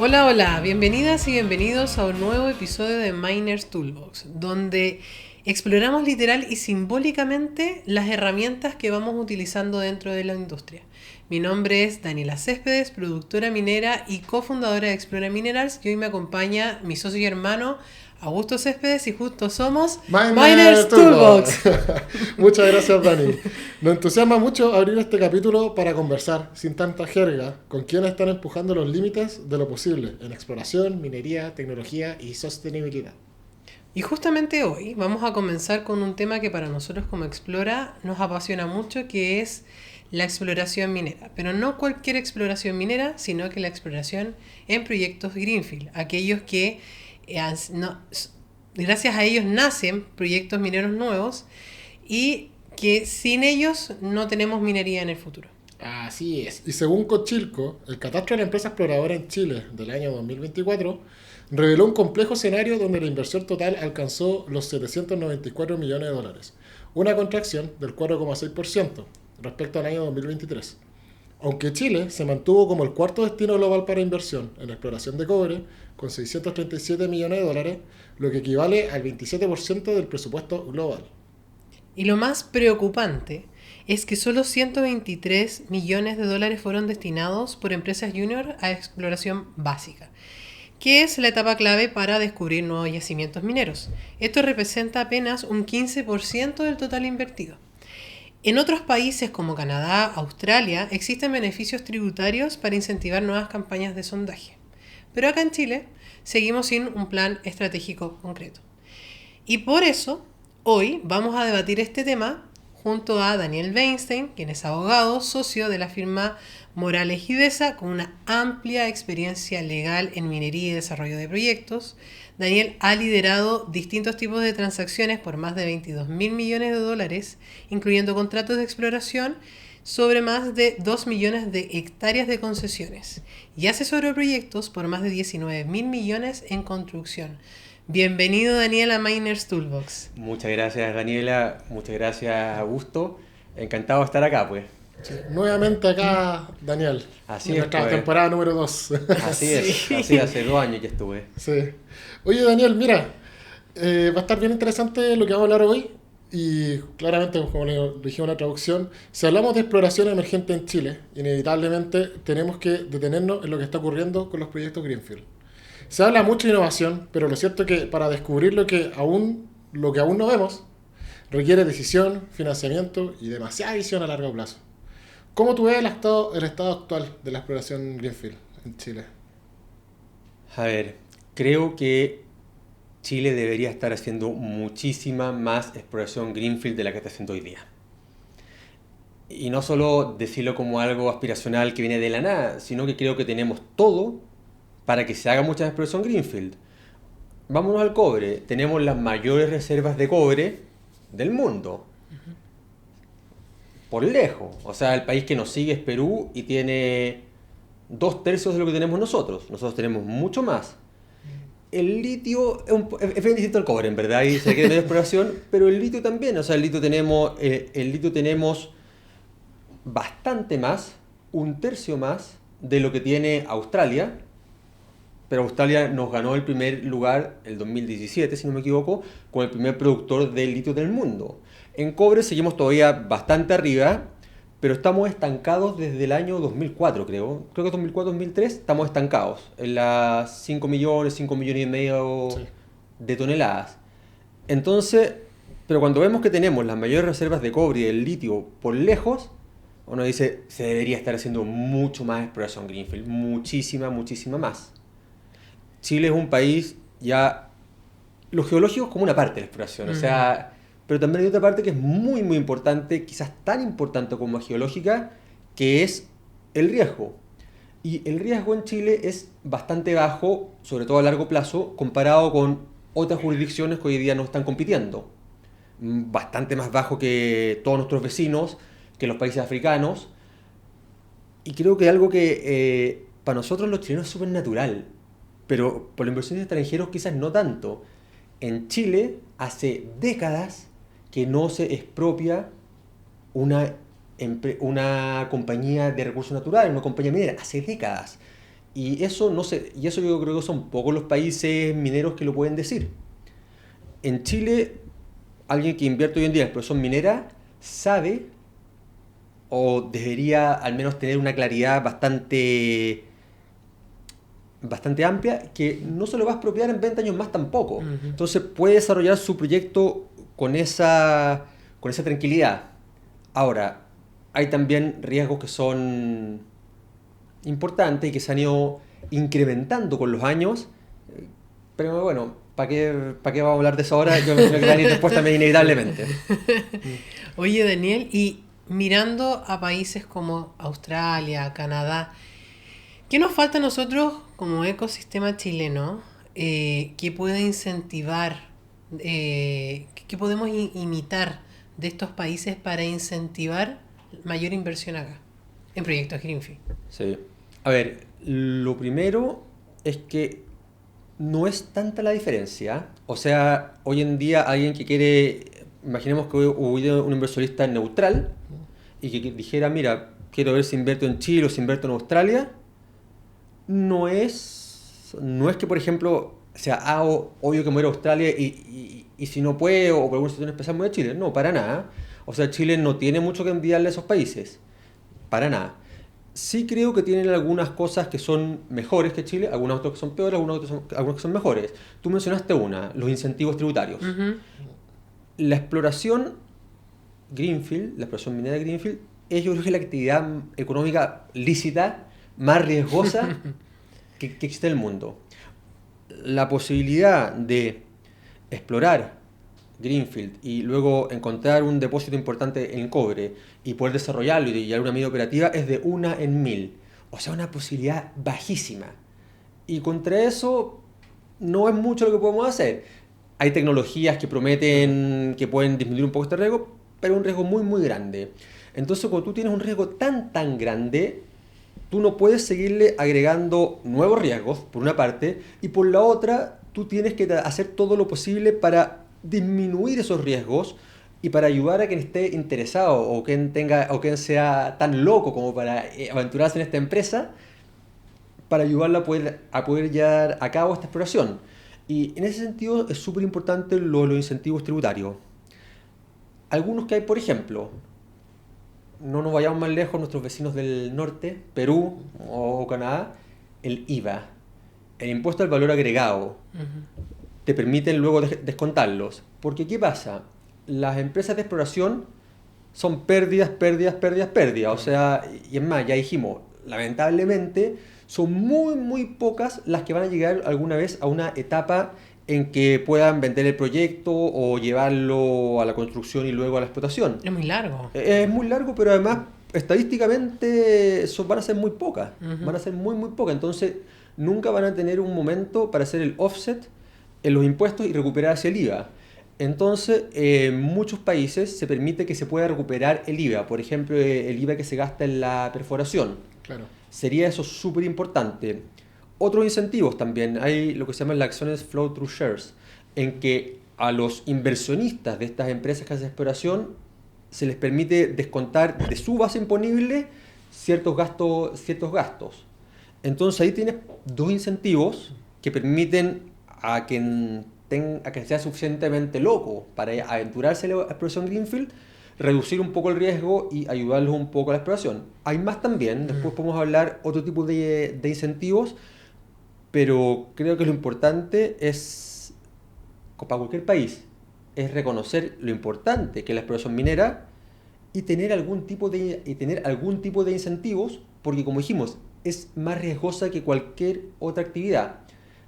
Hola, hola, bienvenidas y bienvenidos a un nuevo episodio de Miners Toolbox, donde exploramos literal y simbólicamente las herramientas que vamos utilizando dentro de la industria. Mi nombre es Daniela Céspedes, productora minera y cofundadora de Explora Minerals, y hoy me acompaña mi socio y hermano Augusto Céspedes y juntos somos Miner Miners Turbo. Toolbox. Muchas gracias, Dani. Nos entusiasma mucho abrir este capítulo para conversar, sin tanta jerga, con quienes están empujando los límites de lo posible en exploración, minería, tecnología y sostenibilidad. Y justamente hoy vamos a comenzar con un tema que para nosotros como Explora nos apasiona mucho, que es la exploración minera. Pero no cualquier exploración minera, sino que la exploración en proyectos Greenfield, aquellos que gracias a ellos nacen proyectos mineros nuevos y que sin ellos no tenemos minería en el futuro. Así es. Y según Cochilco, el catastro de la empresa exploradora en Chile del año 2024 reveló un complejo escenario donde la inversión total alcanzó los 794 millones de dólares, una contracción del 4,6% respecto al año 2023. Aunque Chile se mantuvo como el cuarto destino global para inversión en exploración de cobre, con 637 millones de dólares, lo que equivale al 27% del presupuesto global. Y lo más preocupante es que solo 123 millones de dólares fueron destinados por empresas junior a exploración básica, que es la etapa clave para descubrir nuevos yacimientos mineros. Esto representa apenas un 15% del total invertido. En otros países como Canadá, Australia, existen beneficios tributarios para incentivar nuevas campañas de sondaje. Pero acá en Chile seguimos sin un plan estratégico concreto. Y por eso, hoy vamos a debatir este tema junto a Daniel Weinstein, quien es abogado, socio de la firma Morales y Deza, con una amplia experiencia legal en minería y desarrollo de proyectos. Daniel ha liderado distintos tipos de transacciones por más de 22 mil millones de dólares, incluyendo contratos de exploración sobre más de 2 millones de hectáreas de concesiones, y asesoró proyectos por más de 19 mil millones en construcción. Bienvenido, Daniel, a Miners Toolbox. Muchas gracias, Daniela, muchas gracias, Augusto. Encantado de estar acá, pues. Sí, nuevamente acá, Daniel, Así en es, nuestra pues. temporada número 2. Así hace 2 años que estuve. Sí. Oye, Daniel, mira, va a estar bien interesante lo que vamos a hablar hoy. Y claramente, como le dijimos en la traducción, si hablamos de exploración emergente en Chile, inevitablemente tenemos que detenernos en lo que está ocurriendo con los proyectos Greenfield. Se habla mucho de innovación, pero lo cierto es que para descubrir lo que aún no vemos, requiere decisión, financiamiento y demasiada visión a largo plazo. ¿Cómo tú ves el estado actual de la exploración Greenfield en Chile? A ver, creo que Chile debería estar haciendo muchísima más exploración Greenfield de la que está haciendo hoy día. Y no solo decirlo como algo aspiracional que viene de la nada, sino que creo que tenemos todo para que se haga mucha exploración Greenfield. Vámonos al cobre. Tenemos las mayores reservas de cobre del mundo. Por lejos. O sea, el país que nos sigue es Perú y tiene 2/3 de lo que tenemos nosotros. Nosotros tenemos mucho más. El litio es bien distinto al cobre, en verdad, y se requiere menos exploración, pero el litio también. O sea, el litio tenemos bastante más, 1/3 más de lo que tiene Australia. Pero Australia nos ganó el primer lugar el 2017, si no me equivoco, con el primer productor de litio del mundo. En cobre seguimos todavía bastante arriba, pero estamos estancados desde el año 2004, creo. Creo que 2004-2003 estamos estancados en las 5 millones, 5 millones y medio Sí. de toneladas. Entonces, pero cuando vemos que tenemos las mayores reservas de cobre y del litio por lejos, uno dice, se debería estar haciendo mucho más exploración Greenfield, muchísima, muchísima más. Chile es un país ya... Lo geológico es como una parte de la exploración, o sea, pero también hay otra parte que es muy, muy importante, quizás tan importante como la geológica, que es el riesgo. Y el riesgo en Chile es bastante bajo, sobre todo a largo plazo, comparado con otras jurisdicciones que hoy día no están compitiendo. Bastante más bajo que todos nuestros vecinos, que los países africanos. Y creo que algo que para nosotros los chilenos es súper natural, pero por los inversiones extranjeros quizás no tanto. En Chile hace décadas que no se expropia una compañía de recursos naturales, una compañía minera, hace décadas. Y eso no sé, y eso yo creo que son pocos los países mineros que lo pueden decir. En Chile, alguien que invierte hoy en día en exploración minera sabe o debería al menos tener una claridad bastante amplia que no se lo va a expropiar en 20 años más tampoco. Ujú. Entonces puede desarrollar su proyecto con esa tranquilidad. Ahora, hay también riesgos que son importantes y que se han ido incrementando con los años. Pero bueno, ¿para qué vamos a hablar de eso ahora? Yo me imagino que la respuesta me inevitablemente. Oye, Daniel, y mirando a países como Australia, Canadá, ¿qué nos falta a nosotros como ecosistema chileno que pueda incentivar, qué podemos imitar de estos países para incentivar mayor inversión acá en proyectos Greenfield? Sí. A ver, lo primero es que no es tanta la diferencia. O sea, hoy en día alguien que quiere, imaginemos que hubiera un inversionista neutral y que dijera, mira, quiero ver si invierto en Chile o si invierto en Australia, no es que, por ejemplo, sea obvio que me voy a Australia y si no puedo o por alguna situación especial me voy a Chile. No, para nada. O sea, Chile no tiene mucho que enviarle a esos países. Para nada. Sí creo que tienen algunas cosas que son mejores que Chile, algunas otras que son peores, algunas que son mejores. Tú mencionaste los incentivos tributarios. Ujú. La exploración Greenfield, la exploración minera de Greenfield, es yo creo que la actividad económica lícita más riesgosa que existe en el mundo. La posibilidad de explorar Greenfield y luego encontrar un depósito importante en cobre y poder desarrollarlo y llevar una medida operativa es de 1 en 1000. O sea, una posibilidad bajísima. Y contra eso no es mucho lo que podemos hacer. Hay tecnologías que prometen que pueden disminuir un poco este riesgo, pero es un riesgo muy, muy grande. Entonces, cuando tú tienes un riesgo tan, tan grande, tú no puedes seguirle agregando nuevos riesgos, por una parte, y por la otra, tú tienes que hacer todo lo posible para disminuir esos riesgos y para ayudar a quien esté interesado o quien sea tan loco como para aventurarse en esta empresa, para ayudarla a poder llevar a cabo esta exploración. Y en ese sentido es súper importante los incentivos tributarios. Algunos que hay, por ejemplo, no nos vayamos más lejos, nuestros vecinos del norte, Perú o Canadá, el IVA, el impuesto al valor agregado, Ujú. te permiten luego descontarlos. Porque ¿qué pasa? Las empresas de exploración son pérdidas, pérdidas, pérdidas, pérdidas. O sea, y es más, ya dijimos, lamentablemente son muy, muy pocas las que van a llegar alguna vez a una etapa en que puedan vender el proyecto o llevarlo a la construcción y luego a la explotación. Es muy largo. Es muy largo, pero además estadísticamente van a ser muy pocas. Ujú. Van a ser muy, muy pocas. Entonces, nunca van a tener un momento para hacer el offset en los impuestos y recuperar hacia el IVA. Entonces, en muchos países se permite que se pueda recuperar el IVA. Por ejemplo, el IVA que se gasta en la perforación. Claro. Sería eso súper importante. Otros incentivos también. Hay lo que se llaman las acciones flow through shares, en que a los inversionistas de estas empresas que hacen exploración se les permite descontar de su base imponible ciertos gastos. Entonces ahí tienes dos incentivos que permiten a quien sea suficientemente loco para aventurarse a la exploración Greenfield, reducir un poco el riesgo y ayudarlos un poco a la exploración. Hay más también, después podemos hablar otro tipo de incentivos, pero creo que lo importante es, para cualquier país, es reconocer lo importante que es la exploración minera y tener algún tipo de incentivos, porque como dijimos, es más riesgosa que cualquier otra actividad.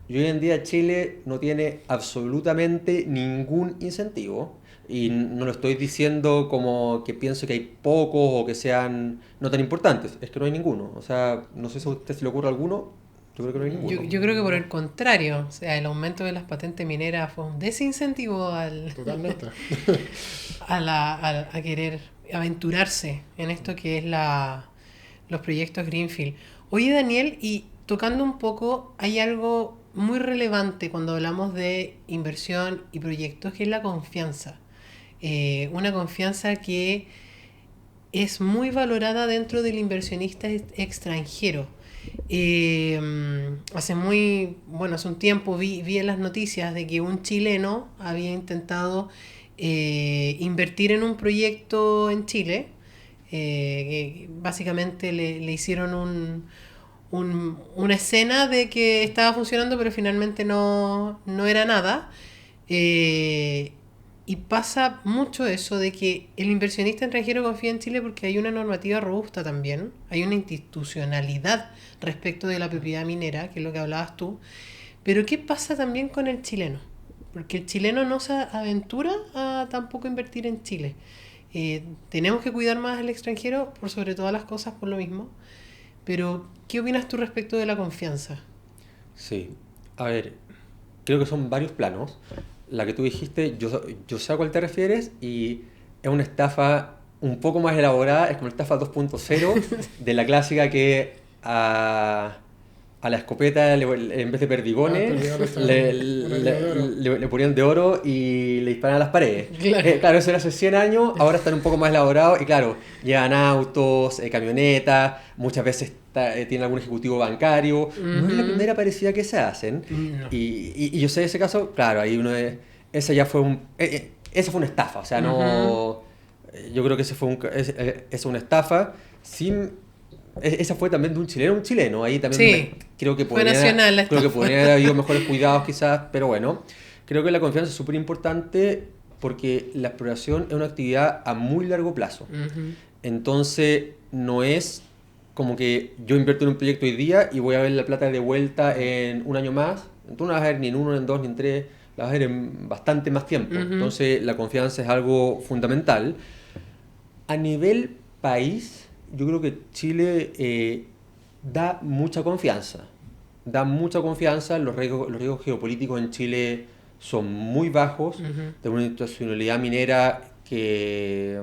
Y hoy en día Chile no tiene absolutamente ningún incentivo. Y no lo estoy diciendo como que pienso que hay pocos o que sean no tan importantes. Es que no hay ninguno. O sea, no sé si a usted se le ocurre alguno. Yo creo que no hay ninguno. Yo creo que por el contrario, o sea, el aumento de las patentes mineras fue un desincentivo Totalmente. a querer aventurarse en esto que es los proyectos Greenfield. Oye, Daniel, y tocando un poco, hay algo muy relevante cuando hablamos de inversión y proyectos, que es la confianza. Una confianza que es muy valorada dentro del inversionista extranjero. hace un tiempo vi en las noticias de que un chileno había intentado invertir en un proyecto en Chile, que básicamente le hicieron una escena de que estaba funcionando, pero finalmente no era nada. Eh, y pasa mucho eso de que el inversionista extranjero confía en Chile porque hay una normativa robusta también, hay una institucionalidad respecto de la propiedad minera, que es lo que hablabas tú. Pero ¿qué pasa también con el chileno? Porque el chileno no se aventura a tampoco invertir en Chile. Tenemos que cuidar más al extranjero por sobre todas las cosas por lo mismo. Pero, ¿qué opinas tú respecto de la confianza? Sí, a ver, creo que son varios planos. La que tú dijiste, yo sé a cuál te refieres y es una estafa un poco más elaborada, es como la estafa 2.0 de la clásica que a la escopeta en vez de perdigones le ponían de oro y le disparan a las paredes. Claro. Claro, eso era hace 100 años, ahora están un poco más elaborados y claro, llevan autos, camionetas, muchas veces tienen algún ejecutivo bancario. No es la primera parecida que se hacen. No. Y yo sé de ese caso, claro, ahí esa ya fue esa fue una estafa, o sea, no. Yo creo que esa es una estafa. Esa fue también de un chileno, ahí también Sí, creo que fue nacional la creo que estafa. podrían haber habido mejores cuidados quizás, pero bueno, creo que la confianza es súper importante porque la exploración es una actividad a muy largo plazo. Entonces, no es como que yo invierto en un proyecto hoy día y voy a ver la plata de vuelta en un año más. Tú no la vas a ver ni en uno, ni en dos, ni en tres, la vas a ver en bastante más tiempo. Entonces, la confianza es algo fundamental. A nivel país, yo creo que Chile da mucha confianza. Da mucha confianza. Los riesgos geopolíticos en Chile son muy bajos. Tenemos una institucionalidad minera que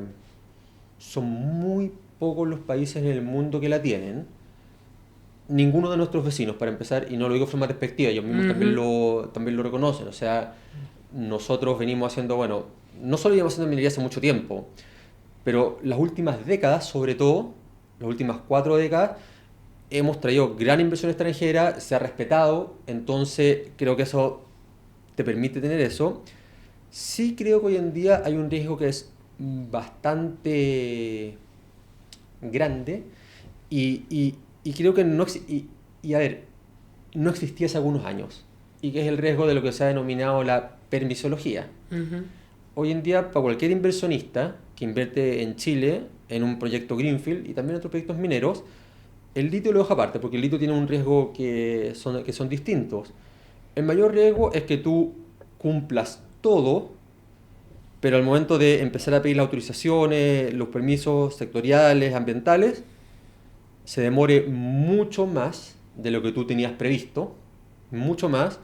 son muy pocos los países en el mundo que la tienen. Ninguno de nuestros vecinos, para empezar, y no lo digo de forma despectiva, ellos mismos también lo reconocen. O sea, nosotros venimos haciendo, bueno, no solo llevamos haciendo minería hace mucho tiempo, pero las últimas décadas, sobre todo, las últimas 4 décadas, hemos traído gran inversión extranjera, se ha respetado, entonces creo que eso te permite tener eso. Sí creo que hoy en día hay un riesgo que es bastante grande y creo que a ver, no existía hace algunos años, y que es el riesgo de lo que se ha denominado la permisología. Hoy en día, para cualquier inversionista que invierte en Chile, en un proyecto Greenfield y también en otros proyectos mineros, el litio lo deja aparte, porque el litio tiene un riesgo que son distintos. El mayor riesgo es que tú cumplas todo, pero al momento de empezar a pedir las autorizaciones, los permisos sectoriales, ambientales, se demore mucho más de lo que tú tenías previsto, mucho más,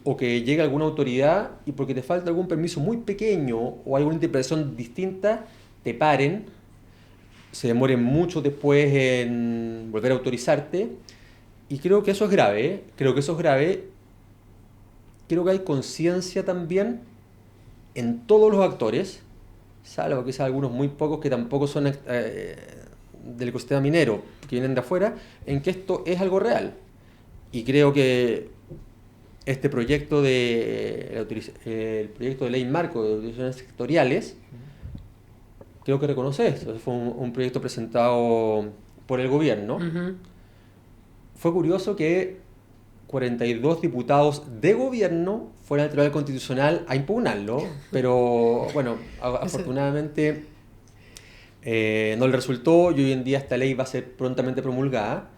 o que llegue alguna autoridad y porque te falta algún permiso muy pequeño o alguna interpretación distinta, te paren, se demoren mucho después en volver a autorizarte. Y creo que eso es grave, ¿eh? Creo que eso es grave. Creo que hay conciencia también en todos los actores, salvo quizás algunos muy pocos que tampoco son del ecosistema minero, que vienen de afuera, en que esto es algo real. Y creo que este proyecto el proyecto de ley marco de autorizaciones sectoriales, creo que reconoce esto. Fue un proyecto presentado por el gobierno. Fue curioso que 42 diputados de gobierno fueran al Tribunal Constitucional a impugnarlo, pero bueno, afortunadamente no le resultó y hoy en día esta ley va a ser prontamente promulgada.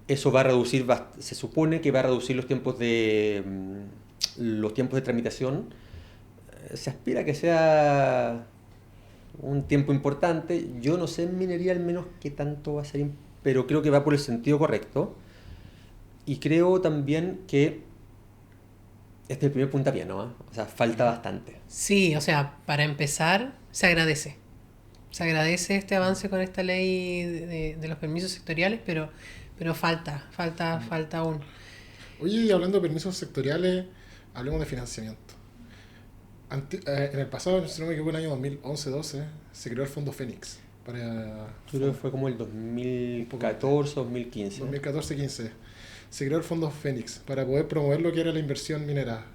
Eso va a reducir, se supone que va a reducir los tiempos de tramitación. Se aspira a que sea un tiempo importante. Yo no sé en minería al menos qué tanto va a ser, pero creo que va por el sentido correcto. Y creo también que este es el primer puntapié, ¿no? O sea, falta bastante. Sí, o sea, para empezar, se agradece. Se agradece este avance con esta ley de los permisos sectoriales, pero falta aún. Oye, y hablando de permisos sectoriales, hablemos de financiamiento. En el pasado, si no me equivoco, en el año 2011-12, se creó el Fondo Fénix Yo creo que fue como el 2014, 2015. 2014-15. Se creó el fondo Fénix para poder promover lo que era la inversión minera.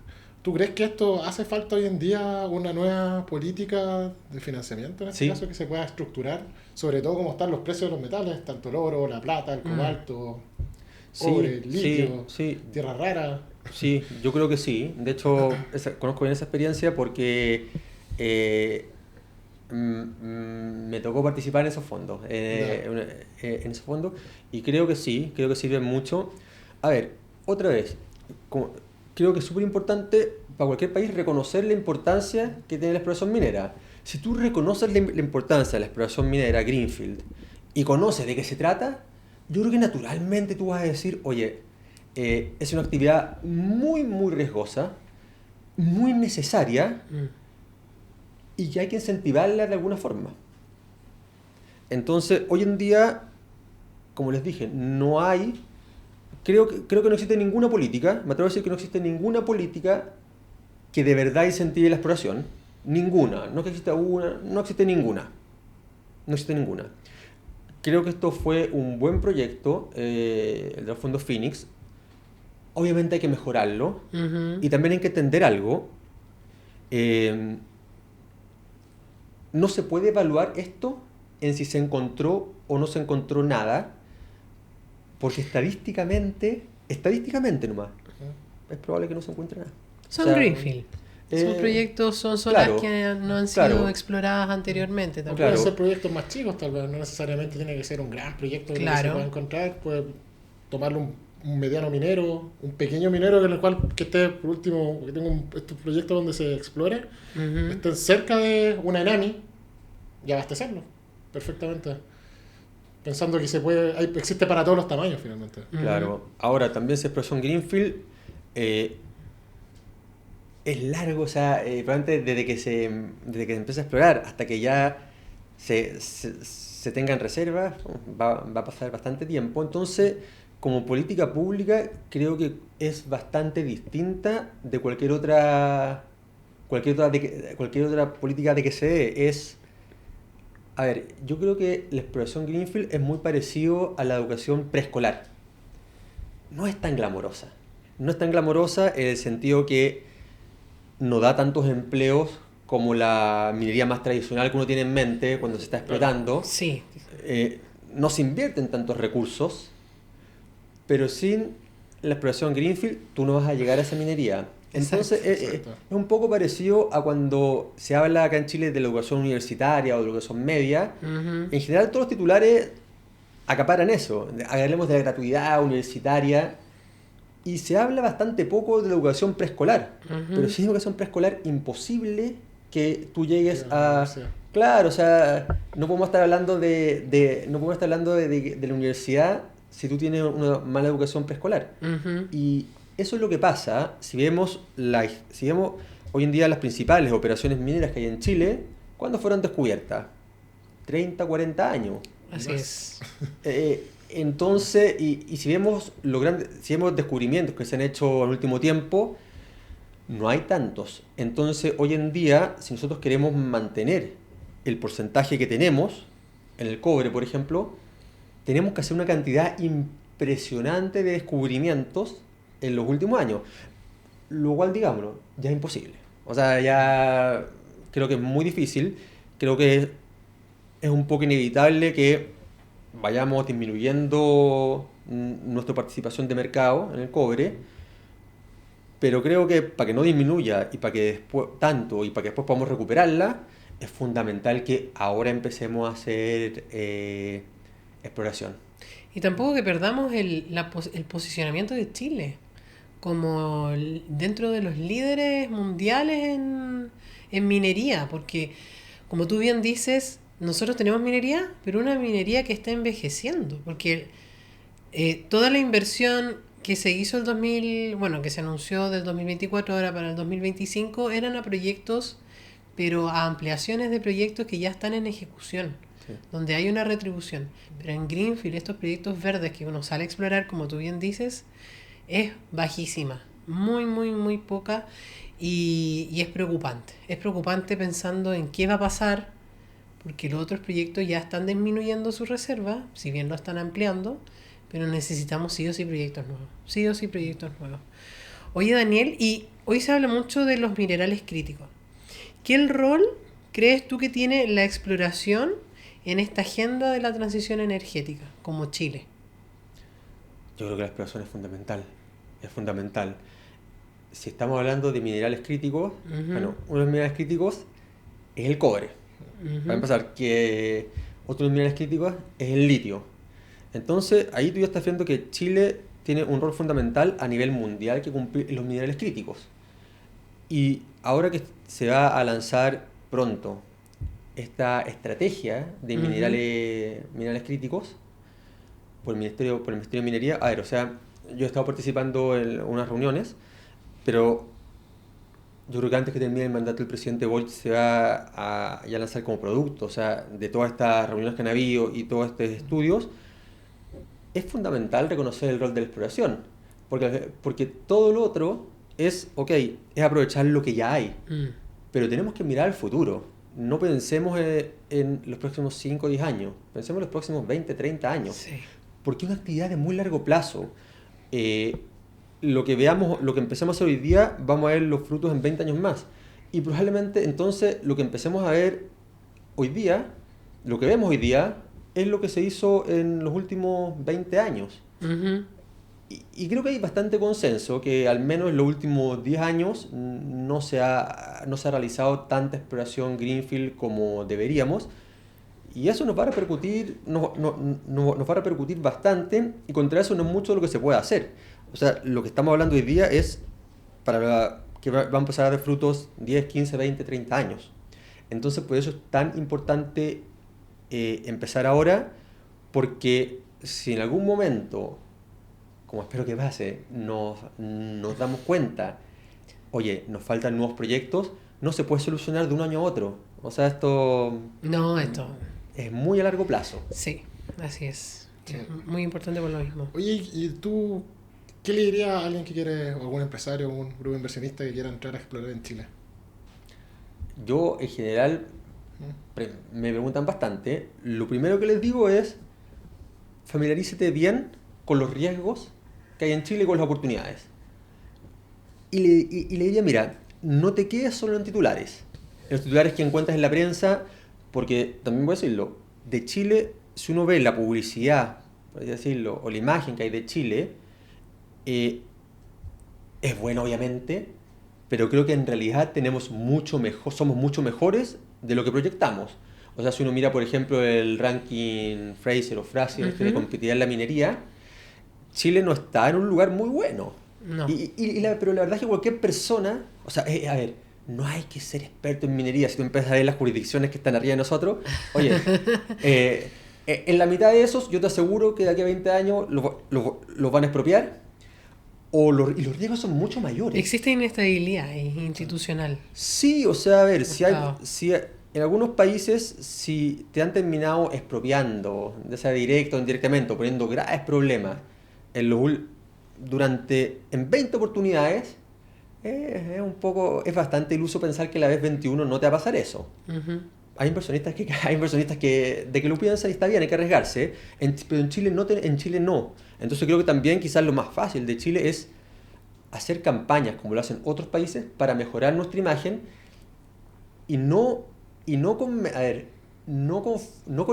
¿Tú crees que esto hace falta hoy en día una nueva política de financiamiento en este Sí. caso que se pueda estructurar? Sobre todo cómo están los precios de los metales, tanto el oro, la plata, el cobalto, cobre, Sí, litio, sí, tierra rara. sí, yo creo que sí. De hecho, conozco bien esa experiencia porque me tocó participar en esos fondos, en esos fondos, y creo que sí, creo que sirven mucho. A ver, otra vez, creo que es súper importante para cualquier país reconocer la importancia que tiene la exploración minera. Si tú reconoces la importancia de la exploración minera, Greenfield, y conoces de qué se trata, yo creo que naturalmente tú vas a decir, oye, es una actividad muy, muy riesgosa, muy necesaria, y que hay que incentivarla de alguna forma. Entonces, hoy en día, como les dije, no hay, creo que no existe ninguna política, me atrevo a decir que no existe ninguna política que de verdad incentive la exploración. Ninguna, no que exista una, no existe ninguna. No existe ninguna. Creo que esto fue un buen proyecto, el del Fondo Phoenix. Obviamente hay que mejorarlo. Y también hay que entender algo. No se puede evaluar esto en si se encontró o no se encontró nada, porque estadísticamente nomás, es probable que no se encuentre nada. Son O sea, Greenfield. Son proyectos, son zonas claro, que no han sido claro. exploradas anteriormente. O Tampoco. Claro. pueden ser proyectos más chicos, tal vez. No necesariamente tiene que ser un gran proyecto que Claro. se pueda encontrar. Puede tomarlo un mediano minero, un pequeño minero en el cual que esté, por último, que tenga estos proyectos donde se explore, estén cerca de una enami y abastecerlo perfectamente. Pensando que existe para todos los tamaños finalmente. Claro. Ahora, también se exploró en Greenfield. Es largo, o sea, probablemente desde que se empieza a explorar hasta que ya se tengan reservas, va a pasar bastante tiempo. Entonces, como política pública, creo que es bastante distinta de cualquier otra política de que se dé. A ver, yo creo que la exploración Greenfield es muy parecido a la educación preescolar. No es tan glamorosa. No es tan glamorosa en el sentido que no da tantos empleos como la minería más tradicional que uno tiene en mente cuando se está explotando. Sí. No se invierten tantos recursos, pero sin la exploración Greenfield tú no vas a llegar a esa minería. Entonces es un poco parecido a cuando se habla acá en Chile de la educación universitaria o de la educación media. En general todos los titulares acaparan eso. Hablemos de la gratuidad universitaria. Y se habla bastante poco de la educación preescolar. Pero sin educación preescolar, imposible que tú llegues a... Claro, o sea, no podemos estar hablando de la universidad si tú tienes una mala educación preescolar. Y eso es lo que pasa si vemos hoy en día las principales operaciones mineras que hay en Chile, ¿cuándo fueron descubiertas? 30, 40 años. Así es. Entonces, y si vemos descubrimientos que se han hecho en el último tiempo, no hay tantos. Entonces, hoy en día, si nosotros queremos mantener el porcentaje que tenemos en el cobre, por ejemplo, tenemos que hacer una cantidad impresionante de descubrimientos en los últimos años. Lo cual, digámoslo, ya es imposible. O sea, ya creo que es muy difícil. Creo que es un poco inevitable que vayamos disminuyendo nuestra participación de mercado en el cobre, pero creo que para que no disminuya y para que después podamos recuperarla, es fundamental que ahora empecemos a hacer exploración. Y tampoco que perdamos el posicionamiento de Chile como dentro de los líderes mundiales en minería, porque como tú bien dices, nosotros tenemos minería, pero una minería que está envejeciendo, porque toda la inversión que se hizo que se anunció del 2024 ahora para el 2025, eran a proyectos, pero a ampliaciones de proyectos que ya están en ejecución, donde hay una retribución. Pero en Greenfield, estos proyectos verdes que uno sale a explorar, como tú bien dices, es bajísima, muy, muy, muy poca, y es preocupante. Es preocupante pensando en qué va a pasar, porque los otros proyectos ya están disminuyendo su reserva, si bien lo están ampliando, pero necesitamos sí o sí proyectos nuevos. Sí o sí proyectos nuevos. Oye, Daniel, y hoy se habla mucho de los minerales críticos. ¿Qué rol crees tú que tiene la exploración en esta agenda de la transición energética, como Chile? Yo creo que la exploración es fundamental. Es fundamental. Si estamos hablando de minerales críticos, bueno, uno de los minerales críticos es el cobre. Para empezar, que otro de los minerales críticos es el litio. Entonces, ahí tú ya estás viendo que Chile tiene un rol fundamental a nivel mundial que cumplir en los minerales críticos. Y ahora que se va a lanzar pronto esta estrategia de minerales críticos por el Ministerio de Minería, a ver, o sea, yo he estado participando en unas reuniones, pero yo creo que antes que termine el mandato del presidente Boric se va a ya lanzar como producto, o sea, de todas estas reuniones que han habido y todos estos estudios, es fundamental reconocer el rol de la exploración, porque todo lo otro es, ok, es aprovechar lo que ya hay, pero tenemos que mirar al futuro. No pensemos en los próximos 5 o 10 años, pensemos en los próximos 20, 30 años, Sí. porque es una actividad de muy largo plazo. Lo que veamos, lo que empecemos a hacer hoy día, vamos a ver los frutos en 20 años más. Y probablemente entonces lo que empecemos a ver hoy día, lo que vemos hoy día, es lo que se hizo en los últimos 20 años. Y creo que hay bastante consenso que al menos en los últimos 10 años no se ha realizado tanta exploración greenfield como deberíamos. Y eso nos va a repercutir, nos va a repercutir bastante, y contra eso no es mucho lo que se puede hacer. O sea, lo que estamos hablando hoy día es que va a empezar a dar frutos 10, 15, 20, 30 años. Entonces, por eso es tan importante empezar ahora, porque si en algún momento, como espero que pase, nos damos cuenta, oye, nos faltan nuevos proyectos, no se puede solucionar de un año a otro. O sea, esto No, esto. es muy a largo plazo. Sí, así es. Sí. Es muy importante por lo mismo. Oye, ¿y tú qué le dirías a alguien que quiere, o algún empresario o un grupo inversionista que quiera entrar a explorar en Chile? Yo, en general, me preguntan bastante. Lo primero que les digo es, familiarízate bien con los riesgos que hay en Chile y con las oportunidades. Y le diría, mira, no te quedes solo en titulares. En los titulares que encuentras en la prensa, porque también voy a decirlo, de Chile, si uno ve la publicidad, por así decirlo, o la imagen que hay de Chile, es buena obviamente, pero creo que en realidad somos mucho mejores de lo que proyectamos. O sea, si uno mira, por ejemplo, el ranking Fraser o Fraser de competitividad en la minería, Chile no está en un lugar muy bueno. No. Pero la verdad es que cualquier persona, o sea, a ver, no hay que ser experto en minería. Si tú empiezas a ver las jurisdicciones que están arriba de nosotros, oye, en la mitad de esos yo te aseguro que de aquí a 20 años los van a expropiar, y los riesgos son mucho mayores. Existe inestabilidad institucional. Sí, o sea, a ver, Gustavo. si en algunos países, si te han terminado expropiando, ya sea directo o indirectamente, o poniendo graves problemas en 20 oportunidades, es bastante iluso pensar que la vez 21 no te va a pasar eso. Hay inversionistas que de que lo piensan y está bien, hay que arriesgarse, pero en Chile no. Entonces creo que también quizás lo más fácil de Chile es hacer campañas como lo hacen otros países para mejorar nuestra imagen y no con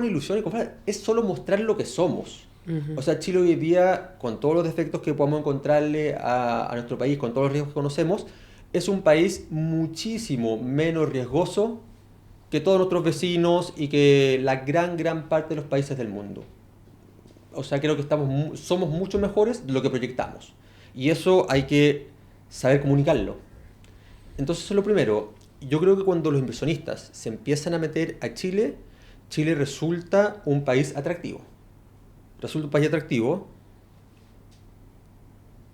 ilusión y con falta, es solo mostrar lo que somos. O sea, Chile hoy día, con todos los defectos que podemos encontrarle a nuestro país, con todos los riesgos que conocemos, es un país muchísimo menos riesgoso que todos nuestros vecinos y que la gran parte de los países del mundo. O sea, creo que somos mucho mejores de lo que proyectamos. Y eso hay que saber comunicarlo. Entonces, eso es lo primero. Yo creo que cuando los inversionistas se empiezan a meter a Chile, Chile resulta un país atractivo. Resulta un país atractivo.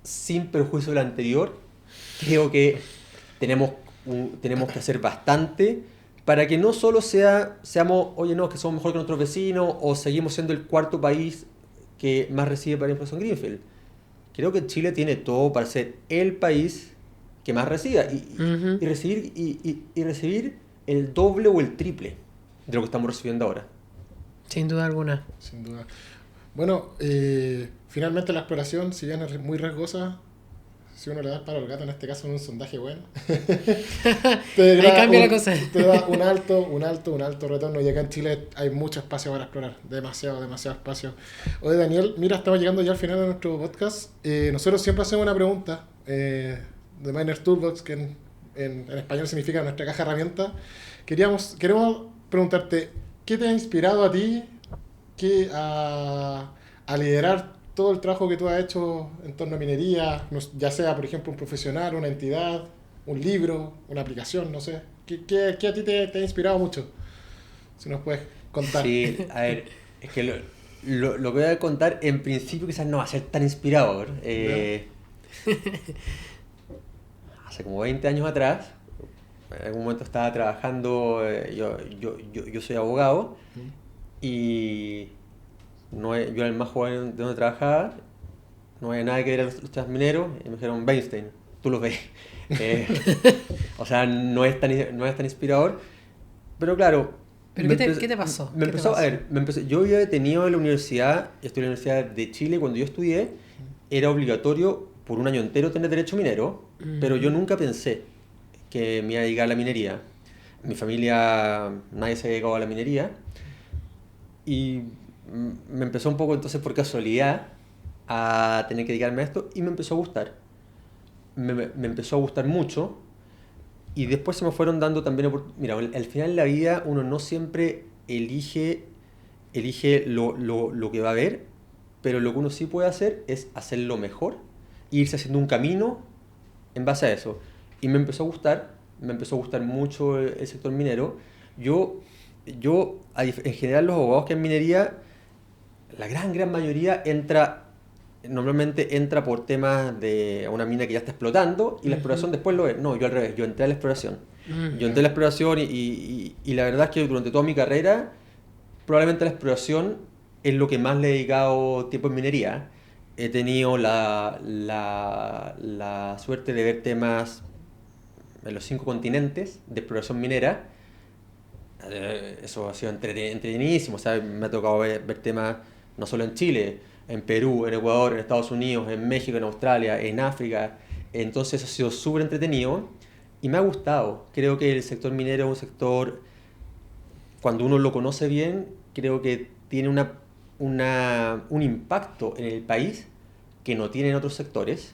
Sin perjuicio del anterior, creo que tenemos que hacer bastante para que no solo seamos, oye, no, que somos mejor que nuestros vecinos o seguimos siendo el cuarto país que más recibe para inversión greenfield. Creo que Chile tiene todo para ser el país que más reciba y recibir el doble o el triple. de lo que estamos recibiendo ahora. Sin duda alguna. Sin duda. Bueno, finalmente la exploración, si bien es muy riesgosa, si uno le da el palo al gato, en este caso en un sondaje bueno, Ahí cambia la cosa. te da un alto retorno. Y acá en Chile hay mucho espacio para explorar, demasiado espacio. Oye, Daniel, mira, estamos llegando ya al final de nuestro podcast. Nosotros siempre hacemos una pregunta de Miners Toolbox, que en español significa nuestra caja de herramientas. Queremos preguntarte, ¿qué te ha inspirado a ti a liderar todo el trabajo que tú has hecho en torno a minería, ya sea, por ejemplo, un profesional, una entidad, un libro, una aplicación, no sé? ¿Qué a ti te ha inspirado mucho? Si nos puedes contar. Sí, a ver, es que lo que voy a contar en principio quizás no va a ser tan inspirador. Hace como 20 años atrás, en algún momento estaba trabajando, yo soy abogado, y yo era el más joven de donde trabajaba, no había nada que ver a los temas mineros, y me dijeron, Weinstein, tú lo ves. O sea, no es tan inspirador, pero claro. ¿Pero qué te pasó? Yo había tenido en la universidad, estudié en la Universidad de Chile, cuando yo estudié, era obligatorio por un año entero tener derecho minero, pero yo nunca pensé que me iba a dedicar a la minería. En mi familia nadie se ha dedicado a la minería, y me empezó un poco entonces por casualidad a tener que dedicarme a esto, y me empezó a gustar. Me empezó a gustar mucho, y después se me fueron dando también mira, al final de la vida uno no siempre elige lo que va a ver, pero lo que uno sí puede hacer es hacerlo mejor e irse haciendo un camino en base a eso. Y me empezó a gustar mucho el sector minero. En general, los abogados que en minería, la gran mayoría normalmente entra por temas de una mina que ya está explotando, y la exploración después lo es. No, yo al revés, yo entré a la exploración. Yo entré a la exploración, y la verdad es que durante toda mi carrera, probablemente la exploración es lo que más le he dedicado tiempo en minería. He tenido la suerte de ver temas en los 5 continentes de exploración minera. Eso ha sido entretenidísimo. O sea, me ha tocado ver temas no solo en Chile, en Perú, en Ecuador, en Estados Unidos, en México, en Australia, en África. Entonces ha sido súper entretenido y me ha gustado. Creo que el sector minero es un sector, cuando uno lo conoce bien, creo que tiene un impacto en el país que no tienen otros sectores.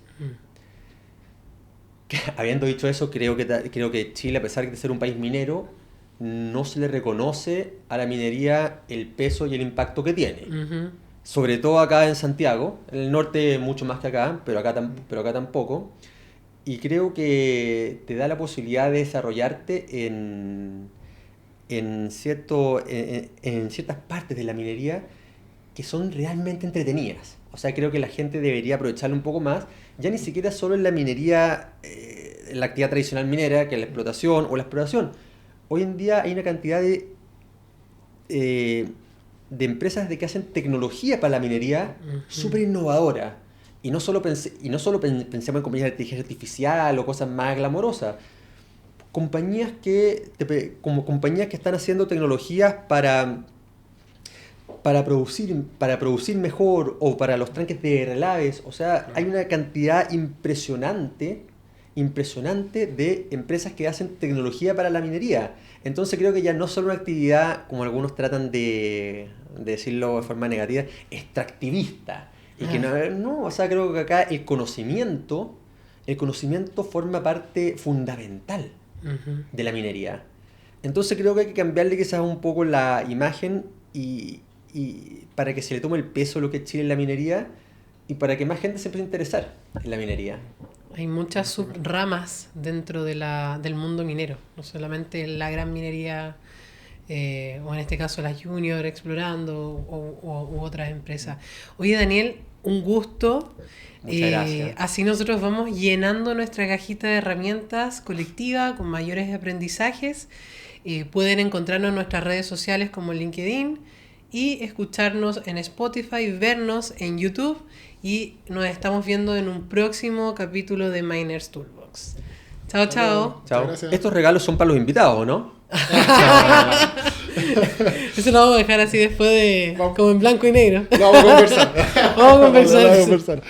Habiendo dicho eso, creo que Chile, a pesar de ser un país minero, no se le reconoce a la minería el peso y el impacto que tiene. Sobre todo acá en Santiago, en el norte mucho más que acá, pero acá tampoco. Y creo que te da la posibilidad de desarrollarte en ciertas partes de la minería que son realmente entretenidas. O sea, creo que la gente debería aprovecharlo un poco más, ya ni siquiera solo en la minería, en la actividad tradicional minera, que es la explotación o la exploración. Hoy en día hay una cantidad de empresas que hacen tecnología para la minería súper innovadora. Y no solo pensemos en compañías de inteligencia artificial o cosas más glamorosas. Compañías que están haciendo tecnologías para producir mejor, o para los tanques de relaves. O sea, hay una cantidad impresionante de empresas que hacen tecnología para la minería. Entonces creo que ya no es solo una actividad, como algunos tratan de decirlo de forma negativa, extractivista. Y que no, o sea, creo que acá el conocimiento forma parte fundamental de la minería. Entonces creo que hay que cambiarle quizás un poco la imagen, y para que se le tome el peso lo que es Chile en la minería, y para que más gente se empiece a interesar en la minería. Hay muchas subramas dentro del mundo minero, no solamente la gran minería, o en este caso la Junior explorando, u otras empresas. Oye, Daniel, un gusto. Muchas gracias. Así nosotros vamos llenando nuestra cajita de herramientas colectiva con mayores aprendizajes. Pueden encontrarnos en nuestras redes sociales como LinkedIn, y escucharnos en Spotify, vernos en YouTube, y nos estamos viendo en un próximo capítulo de Miners Toolbox. Chao, chao. Chao. Gracias. Estos regalos son para los invitados, ¿no? Eso lo vamos a dejar así después de... Vamos. como en blanco y negro. Lo vamos a conversar. Vamos a conversar. Vamos a conversar.